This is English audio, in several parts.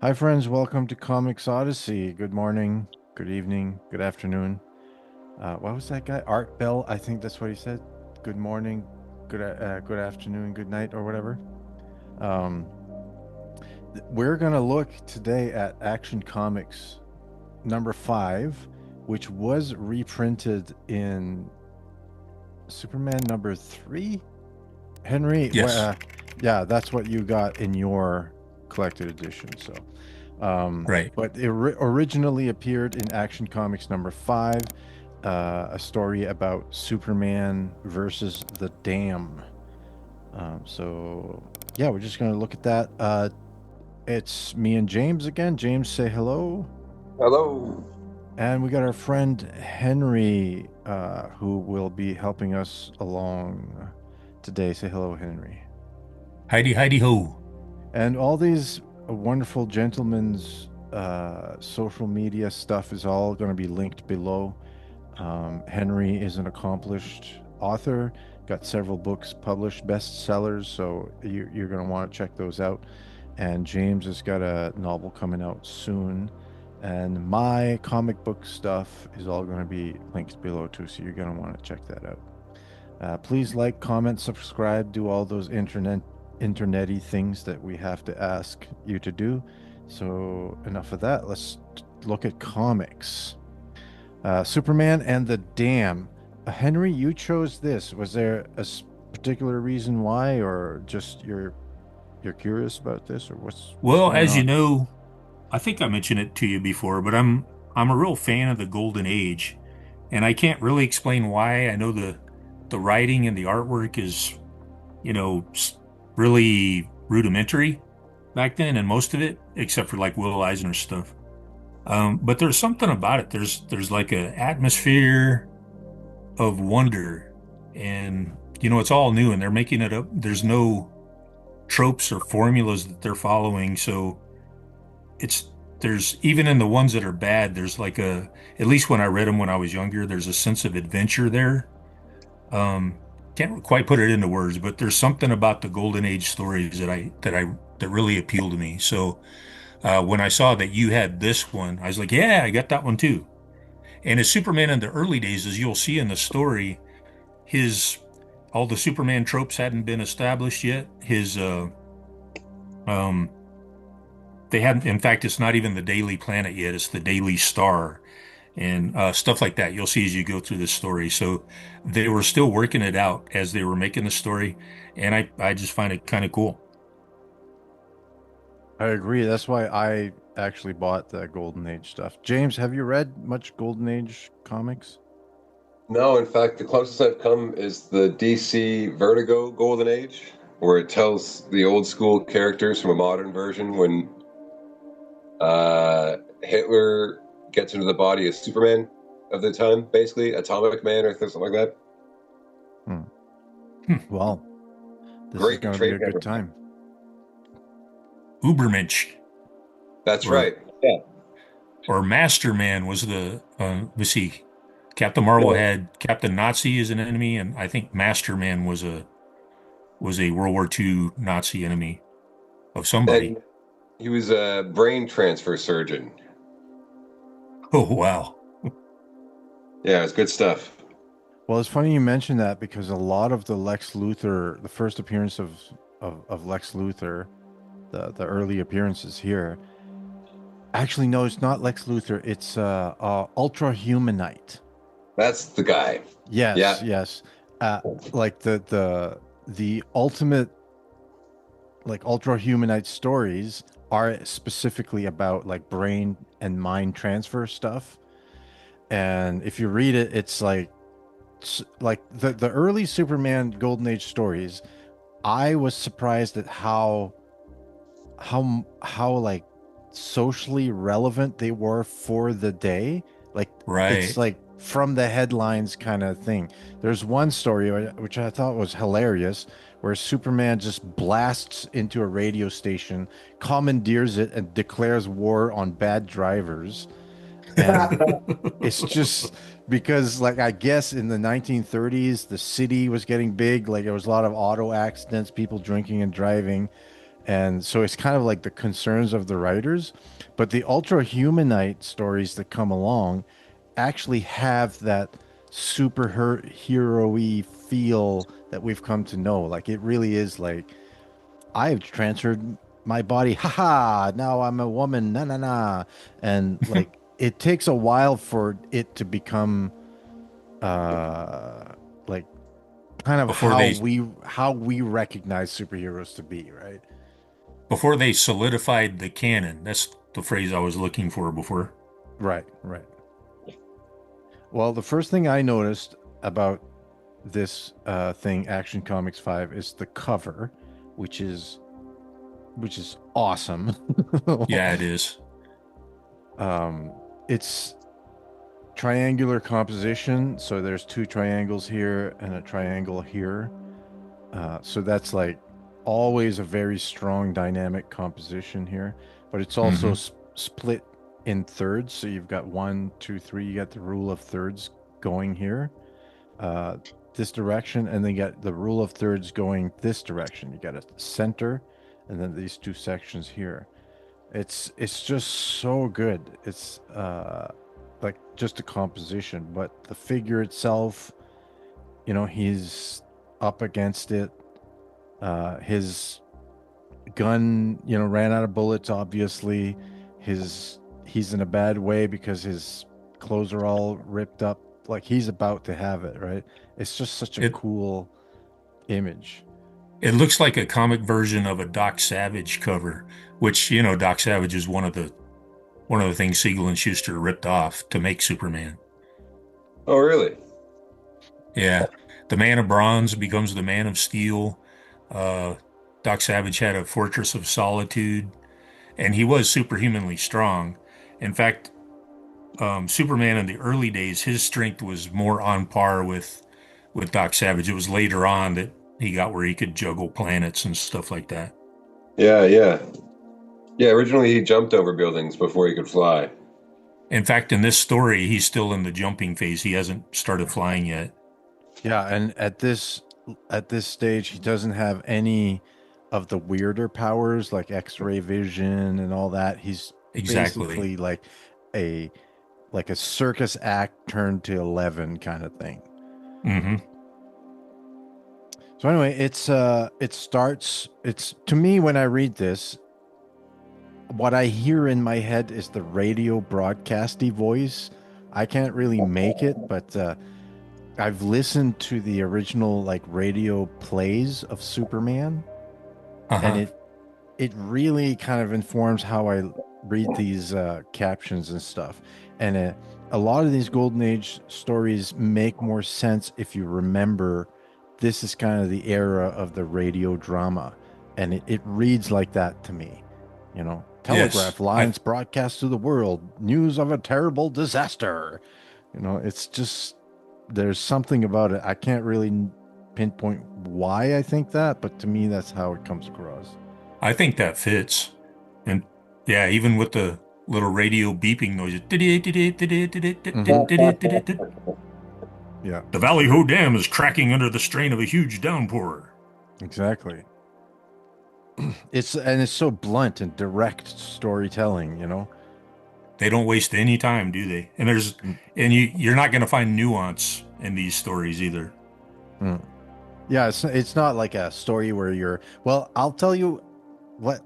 Hi, friends. Welcome to Comics Odyssey. Good morning, good evening, good afternoon. What was that guy? Art Bell. I think that's what he said. Good morning, good afternoon, good night, or whatever. Um, we're gonna look today at Action Comics number 5, which was reprinted in Superman number 3. Henry, Yes, yeah, that's what you got in your collected edition. So. right. But it originally appeared in Action Comics number 5, a story about Superman versus the Dam. So, yeah, we're just going to look at that. It's me and James again. James, say hello. Hello. And we got our friend Henry, who will be helping us along today. Say hello, Henry. Heidi, Heidi ho. And all these wonderful gentlemen's social media stuff is all going to be linked below. Henry is an accomplished author, got several books published, bestsellers, so you're going to want to check those out. And James has got a novel coming out soon. And my comic book stuff is all going to be linked below too, so you're going to want to check that out. Please like, comment, subscribe, do all those internety things that we have to ask you to do. So enough of that. Let's look at comics. Superman and the Dam. Henry, you chose this. Was there a particular reason why, or just you're curious about this, or what's Well, going as you on? know, I think I mentioned it to you before, but I'm a real fan of the Golden Age, and I can't really explain why. I know the writing and the artwork is, really rudimentary back then, and most of it, except for like Will Eisner stuff. But there's something about it. There's like an atmosphere of wonder, and it's all new, and they're making it up. There's no tropes or formulas that they're following. So it's there's even in the ones that are bad, there's like at least when I read them when I was younger, there's a sense of adventure there. Um, can't quite put it into words, but there's something about the Golden Age stories that really appeal to me. So when I saw that you had this one, I was like, yeah, I got that one too. And as Superman in the early days, as you'll see in the story, his all the Superman tropes hadn't been established yet. His um they hadn't, in fact, it's not even the Daily Planet yet, it's the Daily Star and stuff like that. You'll see as you go through this story. So they were still working it out as they were making the story, and I just find it kind of cool. I agree. That's why I actually bought the Golden Age stuff. James, have you read much Golden Age comics? No, in fact, the closest I've come is the DC Vertigo Golden Age, where it tells the old school characters from a modern version when Hitler gets into the body of Superman of the time, basically, Atomic Man or something like that. Hmm. Hmm. Well, this is Great going to be trade a good memory. time. Ubermensch That's or right. Yeah. or Masterman was the let's see, Captain Marvel had Captain Nazi as an enemy, and I think Masterman was a World War II Nazi enemy of somebody. And he was a brain transfer surgeon. Oh wow. Yeah, it's good stuff. Well, it's funny you mentioned that because a lot of the Lex Luthor, the first appearance of Lex Luthor, the early appearances here, actually no, it's not Lex Luthor. It's Ultra Humanite. That's the guy. Yes, Yeah. yes. Uh, like the ultimate like Ultra Humanite stories are specifically about like brain and mind transfer stuff. And if you read it, it's like the early Superman Golden Age stories. I was surprised at how like socially relevant they were for the day. Like it's Right. like from the headlines kind of thing. There's one story which I thought was hilarious where Superman just blasts into a radio station, commandeers it, and declares war on bad drivers. And it's just because, like, I guess in the 1930s, the city was getting big. Like, there was a lot of auto accidents, people drinking and driving, And so it's kind of like the concerns of the writers, but the ultra humanite stories that come along actually have that superhero-y feel that we've come to know. Like it really is like I've transferred my body, haha, now I'm a woman, na na na. And like it takes a while for it to become uh like kind of Before they how we recognize superheroes to be, right? before they solidified the canon. That's the phrase I was looking for before. Right, right. Well, the first thing I noticed about this thing, Action Comics 5, is the cover, which is which is awesome. Yeah, it is. um, it's triangular composition, so there's two triangles here and a triangle here. So that's like always a very strong dynamic composition here, but it's also Hmm. split in thirds. So you've got one, two, three. You got the rule of thirds going here, uh, this direction, and then you got the rule of thirds going this direction. You got a center, and then these two sections here. It's just so good. It's like just a composition, but the figure itself, he's up against it. His gun, ran out of bullets, obviously. He's in a bad way because his clothes are all ripped up. Like he's about to have it, right? It's just such a It cool image. it looks like a comic version of a Doc Savage cover, which, Doc Savage is one of the things Siegel and Schuster ripped off to make Superman. Oh, really? Yeah. The Man of Bronze becomes the Man of Steel. Uh, Doc Savage had a Fortress of Solitude, and he was superhumanly strong. In fact, Superman in the early days, his strength was more on par with Doc Savage. It was later on that he got where he could juggle planets and stuff like that. Yeah, yeah. Yeah, originally he jumped over buildings before he could fly. In fact, in this story, he's still in the jumping phase. He hasn't started flying yet. Yeah, and at this stage, he doesn't have any of the weirder powers like X-ray vision and all that. He's Exactly. basically a like a circus act turned to 11 kind of thing. Hmm. So anyway, it's to me when I read this, what I hear in my head is the radio broadcasty voice. I can't really make it, but I've listened to the original like radio plays of Superman, and Uh-huh. it really kind of informs how I read these captions and stuff. And a lot of these Golden Age stories make more sense if you remember this is kind of the era of the radio drama, and it reads like that to me. Yes. Telegraph lines broadcast to the world, news of a terrible disaster. It's just there's something about it. I can't really pinpoint why I think that, but to me, that's how it comes across. I think that fits. And yeah, even with the little radio beeping noises. Hmm. Yeah, The Valleyho Dam is cracking under the strain of a huge downpour. exactly. It's so blunt and direct storytelling. They don't waste any time, do they? Mm, And you're not going to find nuance in these stories either. mm. Yeah, it's not like a story where well, I'll tell you what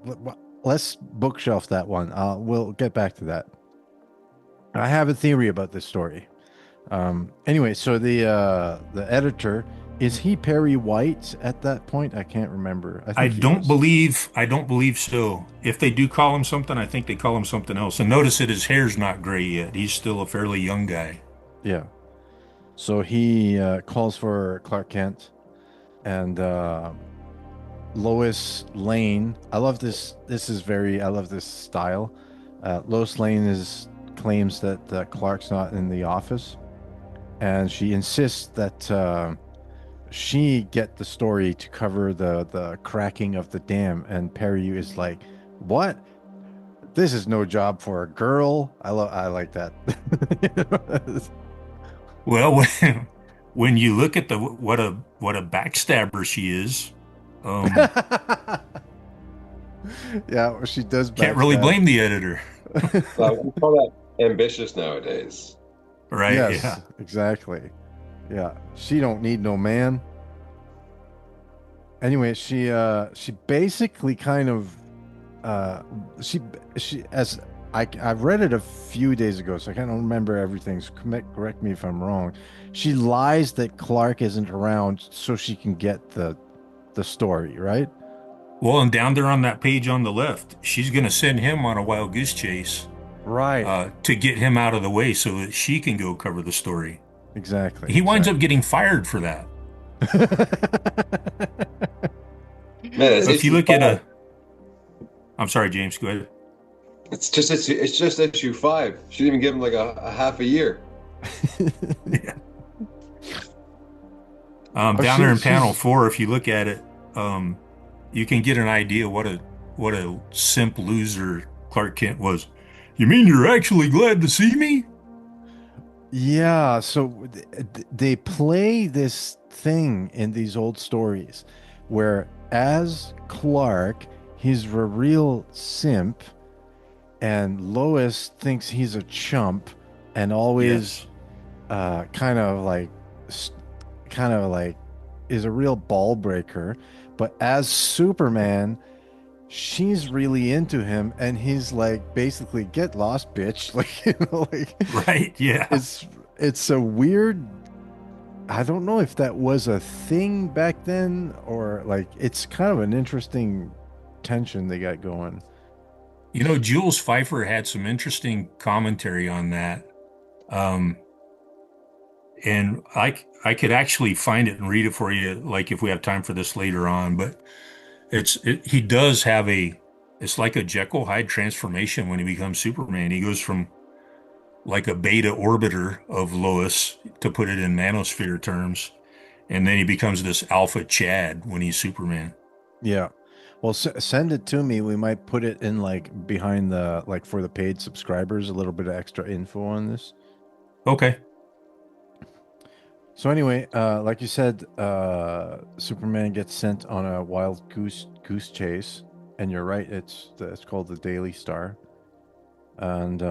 let's bookshelf that one. We'll get back to that. I have a theory about this story. Anyway, so the editor, is he Perry White at that point? I can't remember. I think he is. I don't believe so. If they do call him something, I think they call him something else. And notice that his hair's not gray yet. He's still a fairly young guy. Yeah. So he calls for Clark Kent and Lois Lane. I love this. I love this style. Lois Lane claims that Clark's not in the office, and she insists that she get the story to cover the cracking of the dam. And Perry is like, "What? This is no job for a girl." I like that. Well, when you look at the what a backstabber she is, um, Yeah, well, she does Can't really backstab. blame the editor. We call that ambitious nowadays. Right, yeah. Yes, exactly. Yeah, she don't need no man. Anyway, she basically kind of uh she she as I read it a few days ago, so I can't remember everything. So correct me if I'm wrong. She lies that Clark isn't around so she can get the story, right? Well, and down there on that page on the left, she's going to send him on a wild goose chase Right. to get him out of the way so that she can go cover the story. Exactly, He winds up exactly. getting fired for that. Man, it's If you issue look at five. a, I'm sorry, James, go ahead. It's just issue five. She didn't even give him like a half a year. Yeah. Oh, Down there in panel she's 4, if you look at it, um, you can get an idea what a simp loser Clark Kent was. You mean you're actually glad to see me? yeah, so they play this thing in these old stories where as Clark, he's a real simp and Lois thinks he's a chump and always Yes. kind of like s- kind of like is a real ball breaker, but as Superman, she's really into him and he's like basically get lost bitch like like Right. Yeah. it's it's a weird. I don't know if that was a thing back then or like it's kind of an interesting tension they got going. You know, Jules Pfeiffer had some interesting commentary on that. Um, and I could actually find it and read it for you, like if we have time for this later on. But he does have it's like a Jekyll Hyde transformation when he becomes Superman. He goes from like a beta orbiter of Lois, to put it in manosphere terms, and then he becomes this alpha Chad when he's Superman. Yeah. Well, send it to me. We might put it in like behind the like for the paid subscribers, a little bit of extra info on this. Okay. So anyway, like you said, Superman gets sent on a wild goose chase, and you're right. It's called the Daily Star. And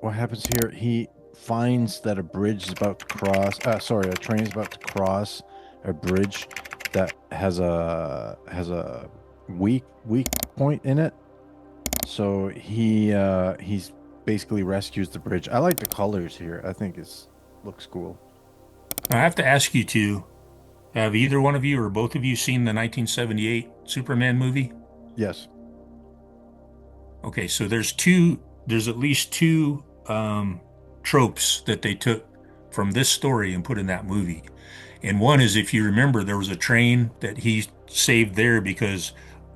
what happens here? He finds that a bridge is about to cross. Sorry, a train is about to cross a bridge that has a weak point in it. So he's basically rescues the bridge. I like the colors here. I think it's looks cool. I have to ask you two, have either one of you or both of you seen the 1978 Superman movie? Yes. Okay, so there's at least two tropes that they took from this story and put in that movie. And one is, if you remember, there was a train that he saved there because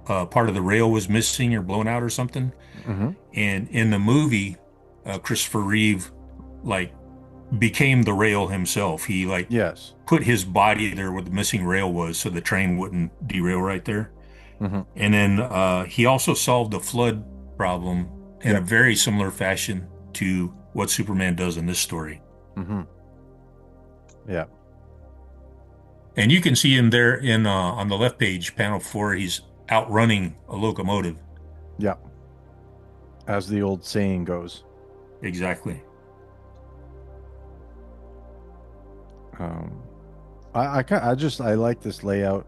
part of the rail was missing or blown out or something. Hmm. And in the movie, Christopher Reeve like became the rail himself. He like Yes. put his body there where the missing rail was so the train wouldn't derail right there. Hmm. And then he also solved the flood problem in a Yep. very similar fashion to what Superman does in this story. Hmm. Yeah. And you can see him there in on the left page, panel 4. He's outrunning a locomotive. Yeah. As the old saying goes. Exactly. Um, I like this layout.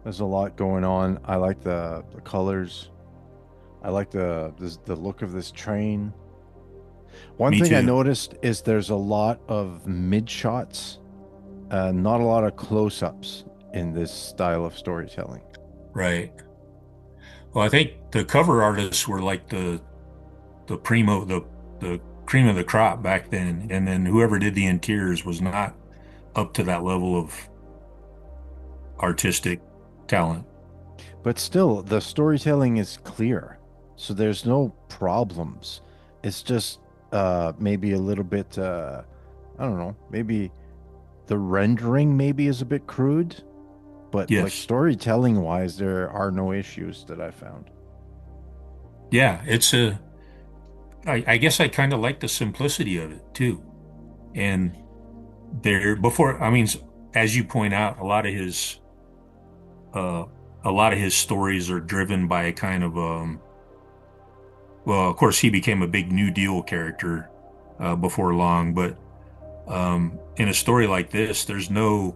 There's a lot going on. I like the colors. I like the look of this train. One Me thing I too. noticed is there's a lot of mid shots, not a lot of close ups in this style of storytelling. Right. Well, I think the cover artists were like the primo the cream of the crop back then, and then whoever did the interiors was not up to that level of artistic talent. But still, the storytelling is clear, so there's no problems. It's just maybe a little bit. I don't know. Maybe the rendering maybe is a bit crude, but like Yes. storytelling wise, there are no issues that I found. Yeah, I guess I kind of like the simplicity of it too. And there before, I mean, as you point out, a lot of his uh a lot of his stories are driven by a kind of well, of course, he became a big New Deal character before long, but in a story like this, there's no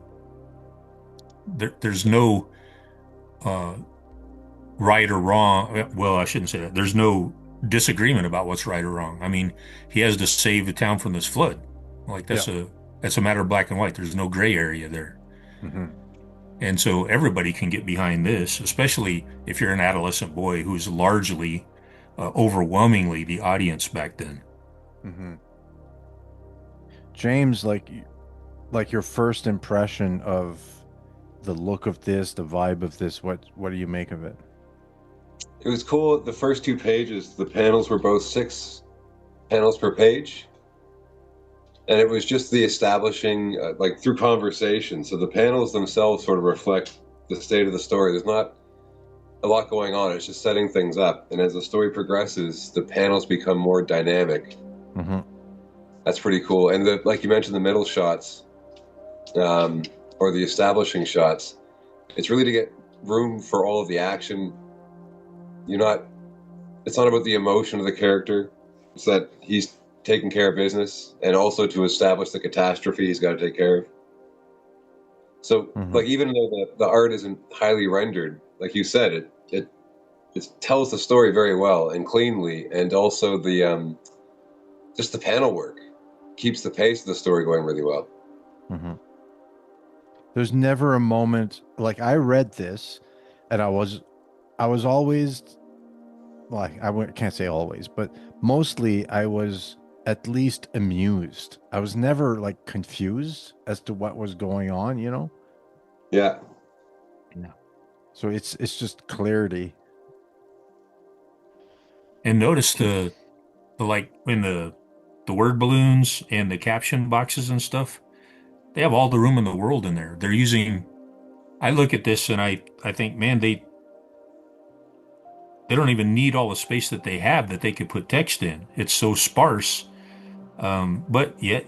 uh, right or wrong. Well, I shouldn't say that. There's no disagreement about what's right or wrong. I mean, he has to save the town from this flood. Like Yeah. that's a matter of black and white. There's no gray area there. Hmm. And so everybody can get behind this, especially if you're an adolescent boy who's largely, overwhelmingly the audience back then. Hmm. James, like your first impression of the look of this, the vibe of this, what do you make of it? It was cool. The first two pages, the panels were both 6 panels per page, and it was just the establishing, like through conversation. So the panels themselves sort of reflect the state of the story. There's not a lot going on. It's just setting things up, and as the story progresses, the panels become more dynamic. Hmm. That's pretty cool. And the like you mentioned, the middle shots, or the establishing shots. It's really to get room for all of the action. You're not. It's not about the emotion of the character. It's that he's taking care of business, and also to establish the catastrophe he's got to take care of. So, Hmm. like, even though the art isn't highly rendered, like you said, it tells the story very well and cleanly, and also the just the panel work keeps the pace of the story going really well. Hmm. There's never a moment like I read this, and I was always like can't say always, but mostly I was at least amused. I was never like confused as to what was going on, you know? Yeah, No. So it's just clarity. And notice the like in the word balloons and the caption boxes and stuff, they have all the room in the world in there. They're using, I look at this and I think, man, they don't even need all the space that they have that they could put text in. It's so sparse. But yet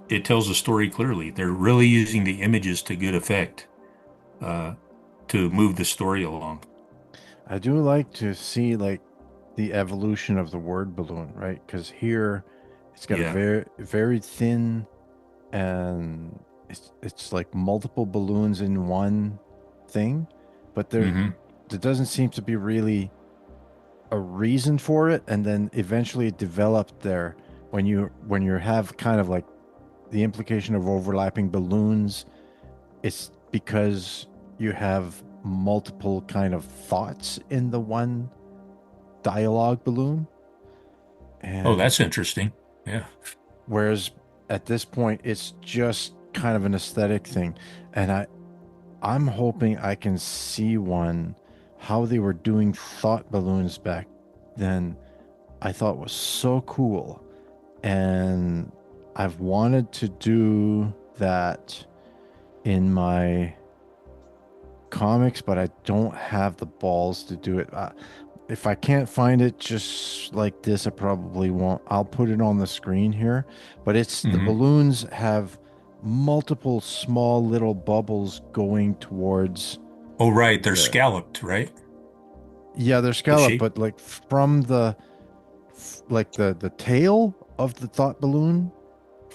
it tells the story clearly. They're really using the images to good effect uh, to move the story along. I do like to see like the evolution of the word balloon, right? Because here it's got a Yeah. very thin, and it's like multiple balloons in one thing, but Hmm. there doesn't seem to be really a reason for it, and then eventually it developed there when you have kind of like the implication of overlapping balloons. It's because you have multiple kind of thoughts in the one dialogue balloon. Oh, And that's interesting. Yeah. whereas at this point it's just kind of an aesthetic thing, and I'm hoping I can see one how they were doing thought balloons back then. I thought was so cool, and I've wanted to do that in my comics, but I don't have the balls to do it. If I can't find it just like this, I probably won't. I'll put it on the screen here, but it's the Hmm. balloons have multiple small little bubbles going towards Oh, right. They're the, scalloped, right? yeah, they're The scalloped, shape. but like from like the tail of the thought balloon,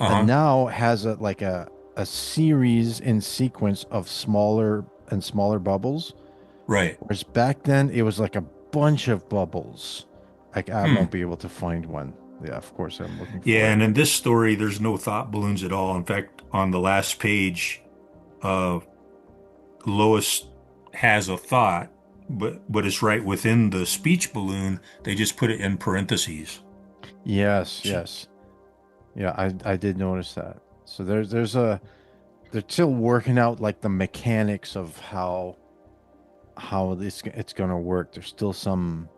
and Uh-huh. now has a series in sequence of smaller and smaller bubbles. Right. Whereas back then it was like a bunch of bubbles. I won't Hmm. be able to find one. Yeah, of course I'm looking for Yeah, it. and in this story, there's no thought balloons at all. In fact, on the last page, uh, Lois has a thought, but it's right within the speech balloon. They just put it in parentheses. Yes, yes. Yeah, I did notice that. So they're still working out like the mechanics of how this it's gonna work. There's still some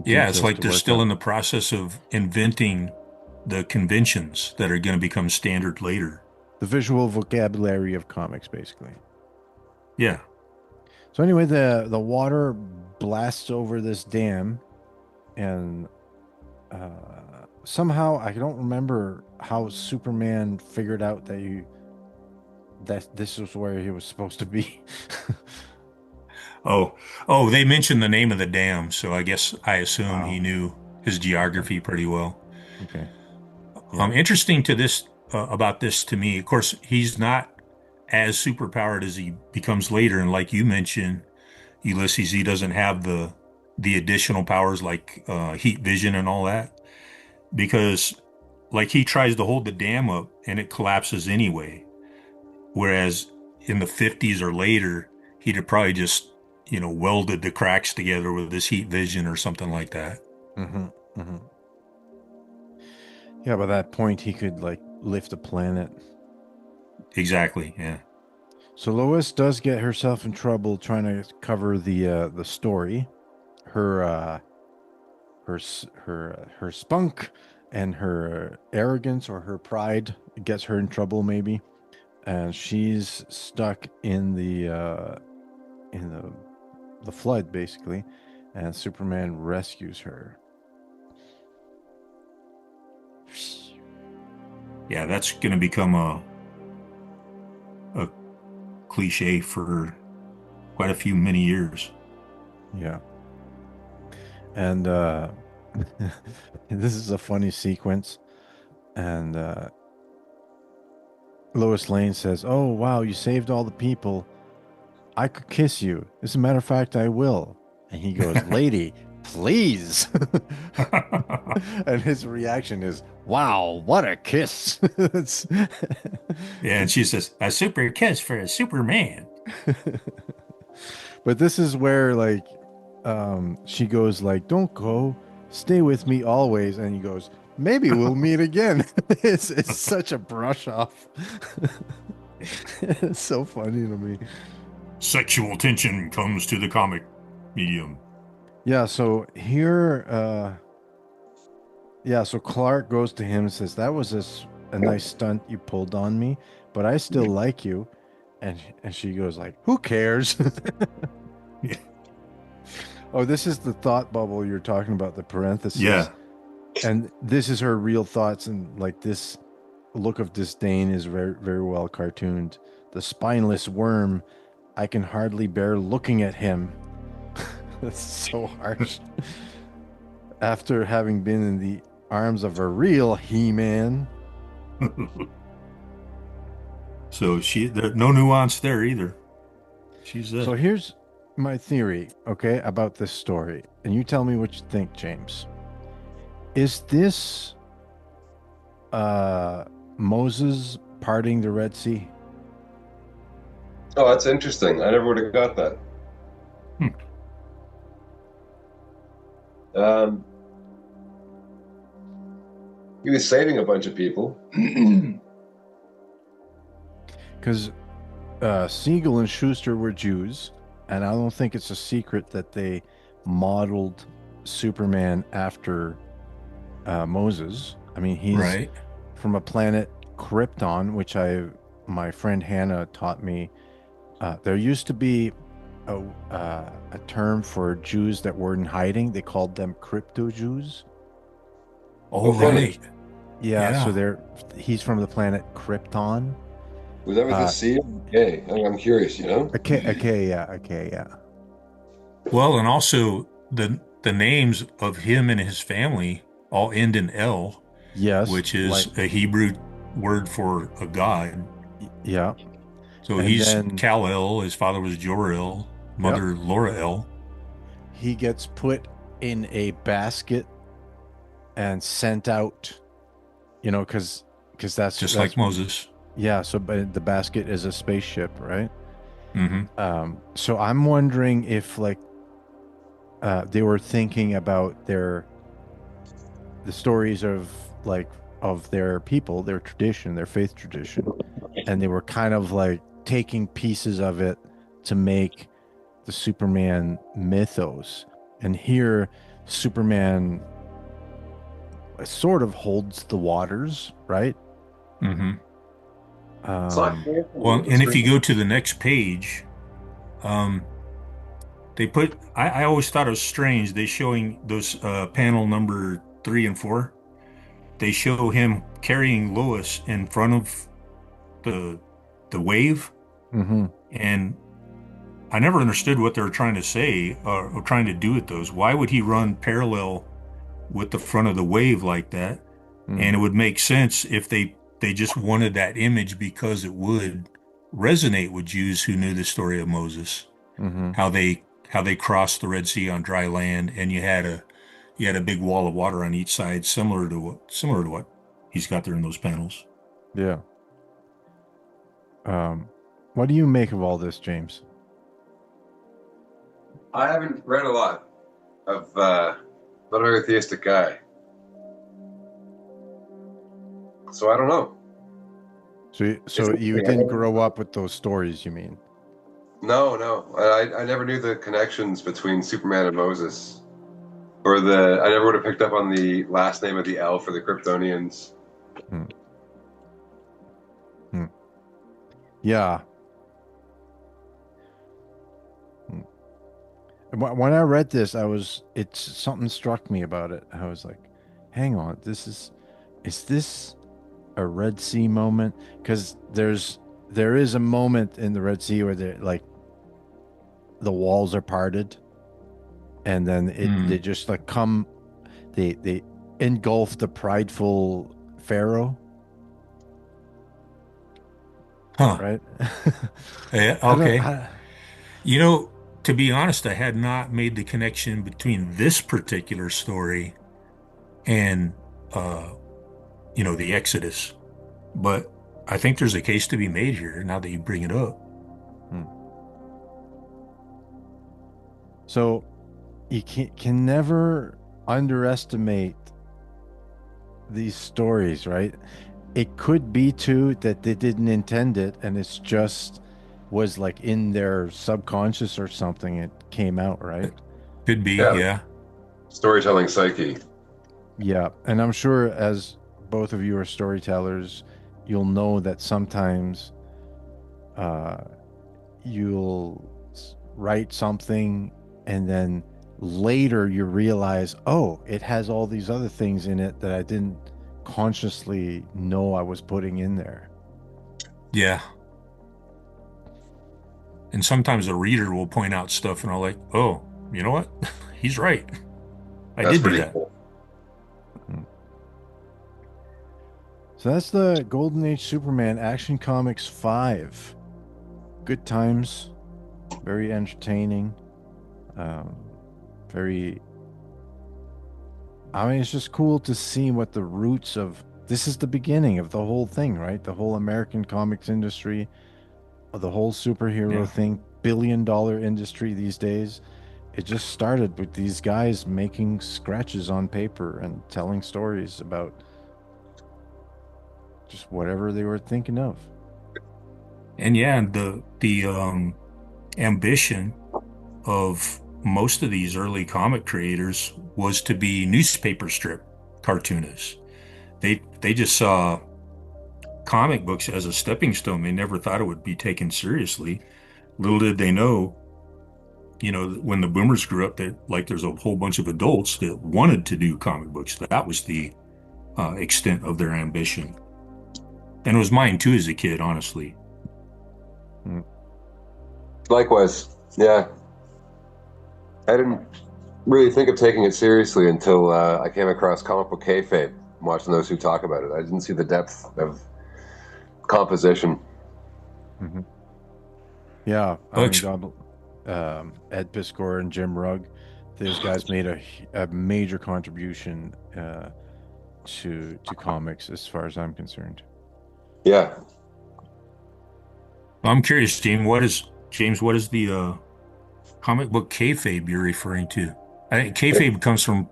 Yeah, it's details like to they're work still out. in the process of inventing the conventions that are going to become standard later. The visual vocabulary of comics, basically. Yeah. So anyway, the water blasts over this dam, and somehow I don't remember how Superman figured out that this was where he was supposed to be. Oh, oh, they mentioned the name of the dam, so I assume he Wow. knew his Okay. geography pretty well. Okay. Yeah. Interesting to this about this to me. Of course, he's not as superpowered as he becomes later, and like you mentioned, Ulysses, he doesn't have the additional powers like heat vision and all that because like he tries to hold the dam up and it collapses anyway. Whereas in the 50s or later, he'd have probably just, welded the cracks together with his heat vision or something like that. Mm-hmm. Mm-hmm. Yeah, by that point he could like lift a planet. Exactly. Yeah. So Lois does get herself in trouble trying to cover the story. Her her spunk and her arrogance or her pride gets her in trouble maybe, and she's stuck in the flood basically, and Superman rescues her. Yeah. That's going to become a cliche for quite a few many years. Yeah, and this is a funny sequence, and Lois Lane says, "Oh wow, you saved all the people. I could kiss you. As a matter of fact, I will." And he goes, "Lady, please." And his reaction is, "Wow, what a kiss." It's- Yeah. And she says, a super kiss for a Superman. But this is where like she goes like, "Don't go. Stay with me always." And he goes, "Maybe we'll meet again." It's such a brush off. It's so funny to me. Sexual tension comes to the comic medium. Yeah, so here yeah, so Clark goes to him and says, "That was a nice stunt you pulled on me, but I still like you." And she goes like, "Who cares?" Yeah. Oh, this is the thought bubble you're talking about, the parentheses. Yeah. And this is her real thoughts, and like this look of disdain is very very well cartooned. The spineless worm, I can hardly bear looking at him. That's so harsh. After having been in the arms of a real He-Man. So there's no nuance there either. She's So here's my theory, okay, about this story. And you tell me what you think, James. Is this uh Moses parting the Red Sea? Oh, that's interesting. I never would have got that. hmm, Um, he was saving a bunch of people. Because Siegel and Schuster were Jews, and I don't think it's a secret that they modeled Superman after Moses. I mean, he's right. from a planet Krypton, which my friend Hannah taught me. There used to be a term for Jews that were in hiding. They called them crypto Jews. Oh, Oh, funny. right. Yeah, so Yeah. he's from the planet Krypton. Was that with a Uh, C? Okay, I'm curious, you know? okay, yeah. Well, and also the names of him and his family all end in L, Yes, which like is a Hebrew word for a god. yeah. So And he's then Kal-El, his father was Jor-El, yep, mother Laura-El. he gets put in a basket and sent out, because Just that's like Moses. yeah, so but the basket is a spaceship, right? Hmm. So I'm wondering if like they were thinking about the stories of like of their people, their tradition, their faith tradition, and they were kind of like taking pieces of it to make the Superman mythos. And here Superman sort of holds the waters, right? Hmm. It's not Um, clear. Well, It's and if pretty you go to the next page, um, I always thought it was strange. They showing those panel number 3 and 4. They show him carrying Lois in front of the the wave, mhm. and I never understood what they were trying to say or trying to do with those. Why would he run parallel with the front of the wave like that? And Mm, it would make sense if they just wanted that image because it would resonate with Jews who knew the story of Moses, mm-hmm. how they crossed the Red Sea on dry land, and you had a big wall of water on each side, similar to what he's got there in those panels. Yeah. Um, what do you make of all this, James? I haven't read a lot of not a very theistic guy, so I don't know. So you didn't grow up with those stories, you mean? No. I never knew the connections between Superman and Moses, or I never would have picked up on the last name of the elf for the Kryptonians. Hmm. Hmm. Yeah. Hmm. When I read this, it's something struck me about it. I was like, hang on, is this a Red Sea moment? Because there is a moment in the Red Sea where the walls are parted, and then they Mm. just like come, they engulf the prideful Pharaoh, Huh. right? Yeah, I don't. okay. You know, to be honest, I had not made the connection between this particular story and uh, the Exodus. But I think there's a case to be made here now that you bring it up. Hmm. So you can never underestimate these stories, right? It could be too that they didn't intend it and it's just was like in their subconscious or something. It came out, right? Could be, Yeah, yeah. storytelling psyche. Yeah. And I'm sure as both of you are storytellers, you'll know that sometimes uh, you'll write something and then later you realize, oh, it has all these other things in it that I didn't consciously know I was putting in there. Yeah. And sometimes a reader will point out stuff and I'll like, oh, you know what? He's right. I That's did do pretty that. cool. Mhm. So that's the Golden Age Superman Action Comics 5. Good times, very entertaining. Um, very, I mean, it's just cool to see what the roots of this is the beginning of the whole thing, right? The whole American comics industry, the whole superhero Yeah. thing, billion-dollar industry these days. It just started with these guys making scratches on paper and telling stories about just whatever they were thinking of. And yeah, the ambition of most of these early comic creators was to be newspaper strip cartoonists. They just saw comic books as a stepping stone. They never thought it would be taken seriously. Little did they know, when the boomers grew up, that like there's a whole bunch of adults that wanted to do comic books. That was the extent of their ambition, and it was mine too as a kid, honestly. Mm. Likewise, yeah. I didn't really think of taking it seriously until I came across comic book kayfabe, watching those who talk about it. I didn't see the depth of composition. Mhm. Yeah, I mean, But God, Ed Piskor and Jim Rugg, those guys made a major contribution to comics, as far as I'm concerned. Yeah, I'm curious, James, what is the comic book kayfabe you're referring to? I think kayfabe comes from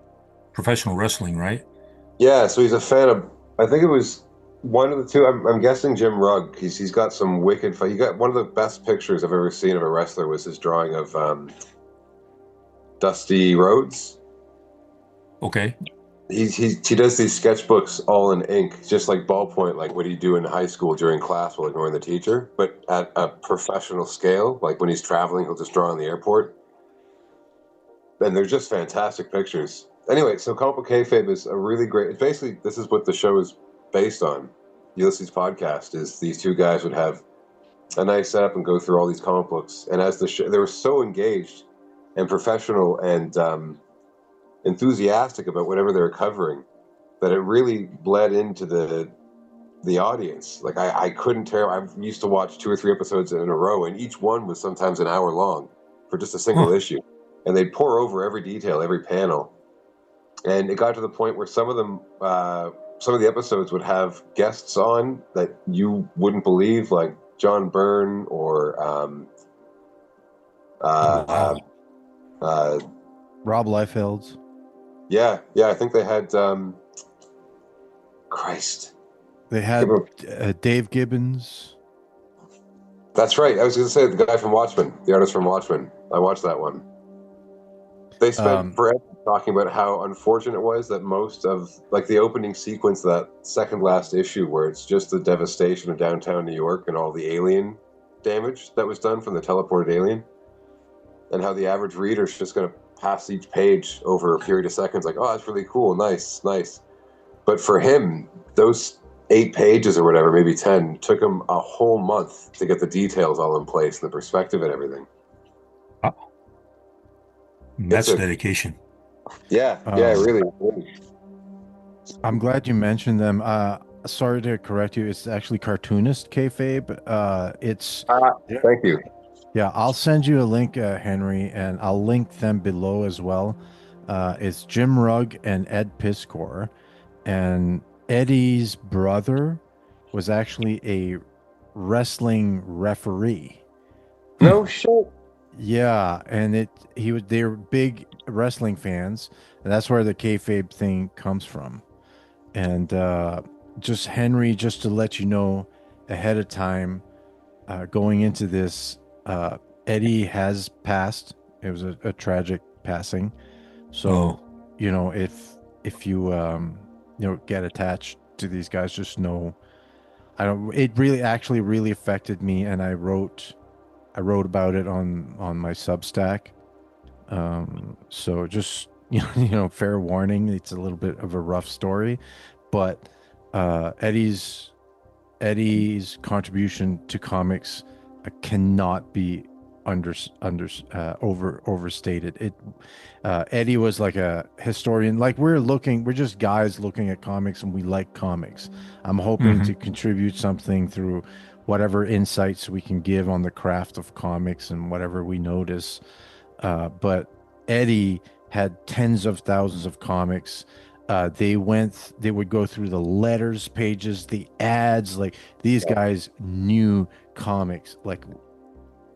professional wrestling, right? yeah. So he's a fan of. I think it was one of the two. I'm guessing Jim Rugg. He's got some wicked. He got one of the best pictures I've ever seen of a wrestler was his drawing of Dusty Rhodes. Okay. He does these sketchbooks all in ink, just like ballpoint, like what he'd do in high school during class while ignoring the teacher, but at a professional scale. Like when he's traveling, he'll just draw in the airport, and they're just fantastic pictures. Anyway, so comic book kayfabe is a really great. It's basically this is what the show is based on. Ulysses' podcast is these two guys would have a nice setup and go through all these comic books. And as they were so engaged and professional and enthusiastic about whatever they were covering that it really bled into the audience. Like I couldn't tear. I used to watch 2 or 3 episodes in a row, and each one was sometimes an hour long for just a single Huh. issue. And they'd pour over every detail, every panel. And it got to the point where some of them, some of the episodes would have guests on that you wouldn't believe, like John Byrne or Oh, uh, wow. uh, Rob Liefeld's. yeah, I think they had Christ. They had Dave Gibbons. That's right. I was going to say the guy from Watchmen, the artist from Watchmen. I watched that one. They spent forever talking about how unfortunate it was that most of, like, the opening sequence of that second last issue, where it's just the devastation of downtown New York and all the alien damage that was done from the teleported alien, and how the average reader is just going to pass each page over a period of seconds, like, oh, that's really cool, nice. But for him, those 8 pages or whatever, maybe 10, took him a whole month to get the details all in place, the perspective and everything. Wow. That's dedication. Yeah, really. I'm glad you mentioned them. Sorry to correct you. It's actually Cartoonist Kayfabe. Thank you. Yeah, I'll send you a link, Henry, and I'll link them below as well. It's Jim Rugg and Ed Piskor, and Eddie's brother was actually a wrestling referee. No shit. Yeah, and they were big wrestling fans, and that's where the kayfabe thing comes from. And just Henry, just to let you know ahead of time, going into this, Eddie has passed. It was a tragic passing. So, if you get attached to these guys, just know it really actually really affected me, and I wrote about it on my Substack. So just fair warning, it's a little bit of a rough story, but Eddie's contribution to comics cannot be overstated. Eddie was like a historian. Like we're just guys looking at comics, and we like comics. I'm hoping to contribute something through whatever insights we can give on the craft of comics and whatever we notice. But Eddie had tens of thousands of comics. They would go through the letters pages, the ads. Like these guys knew comics like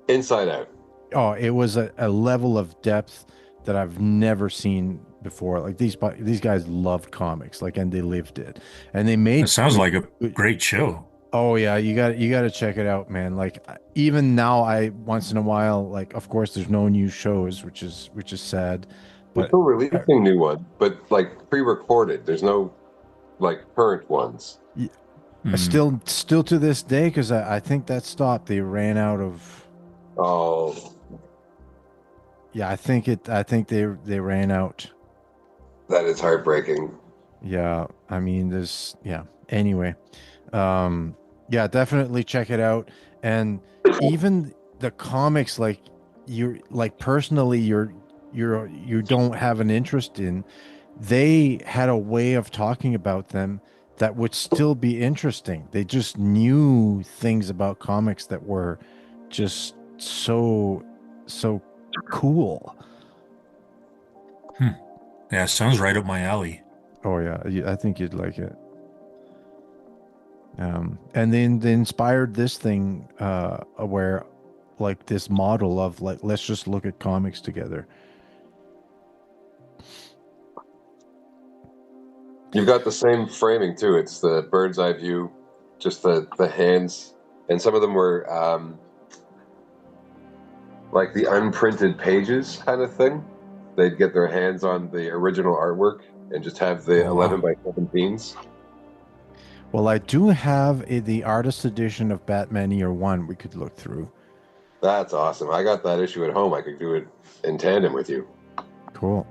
inside out. Oh, it was a level of depth that I've never seen before. Like these guys loved comics, like, and they lived it, and they made. It sounds like a great show. Oh yeah, you got to check it out, man. Like even now, I once in a while, like, of course, there's no new shows, which is sad. But they're releasing new ones, but like pre-recorded. There's no like current ones. Still to this day, because I think that stopped. They ran out of. Oh. Yeah, I think they ran out. That is heartbreaking. Yeah, I mean, Anyway, yeah, definitely check it out. And even the comics, like personally, you don't have an interest in. They had a way of talking about them that would still be interesting. They just knew things about comics that were just so cool. Yeah, sounds right up my alley. Oh yeah, I think you'd like it. And then they inspired this thing, where like this model of like, let's just look at comics together. You've got the same framing too. It's the bird's eye view, just the hands, and some of them were like the unprinted pages kind of thing. They'd get their hands on the original artwork and just have the 11 by 17s. Well, I do have the artist edition of Batman Year One we could look through. That's awesome. I got that issue at home. I could do it in tandem with you. Cool.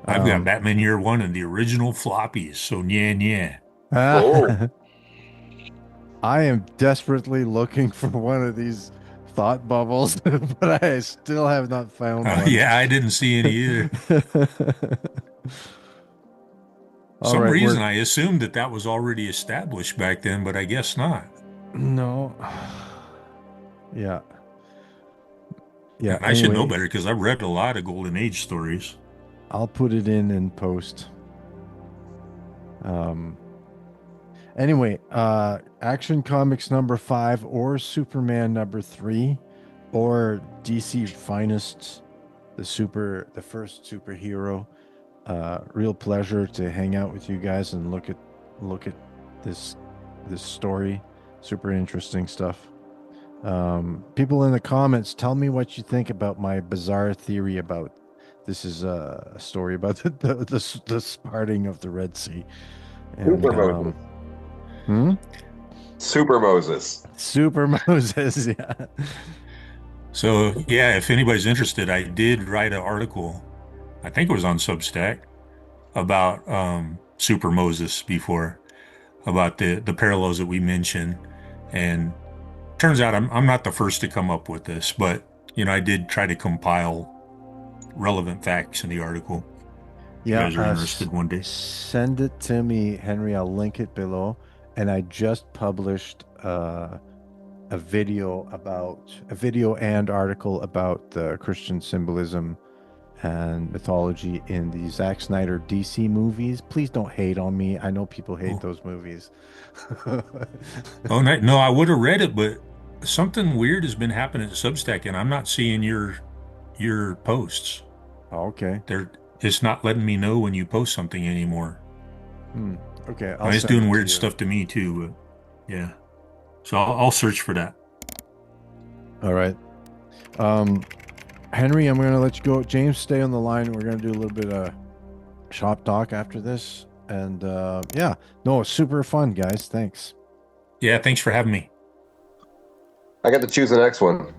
I've got Batman Year One and the original floppies, so yeah. Oh. I am desperately looking for one of these thought bubbles, but I still have not found one. Yeah, I didn't see any either. All Some right, reason I assumed that that was already established back then, but I guess not. no. Yeah. Yeah, And I should know anyway, better because I've read a lot of Golden Age stories. I'll put it in post. Um anyway, Action Comics number 5 or Superman number 3 or DC Finest, the first superhero. Real pleasure to hang out with you guys and look at this this story. Super interesting stuff. People in the comments, tell me what you think about my bizarre theory about this is a story about the parting of the Red Sea. And Super Moses. hmm? Super Moses. Super Moses, yeah. So, yeah, if anybody's interested, I did write an article, I think it was on Substack, about Super Moses before, about the parallels that we mentioned. And turns out I'm not the first to come up with this, but, I did try to compile relevant facts in the article. If you Yeah, guys are interested one day. send it to me, Henry. I'll link it below. And I just published a video and article about the Christian symbolism and mythology in the Zack Snyder DC movies. Please don't hate on me. I know people hate Oh, those movies. oh no, I would have read it, but something weird has been happening at Substack, and I'm not seeing your posts. Okay. It's not letting me know when you post something anymore. Hmm. Okay, I I'll mean, it's send doing it to weird you. stuff to me too, but yeah. So I'll search for that. All right. Um, Henry, I'm gonna let you go. James, stay on the line. We're gonna do a little bit of shop talk after this. And yeah, no, super fun, guys. Thanks. Yeah, thanks for having me. I got to choose the next one.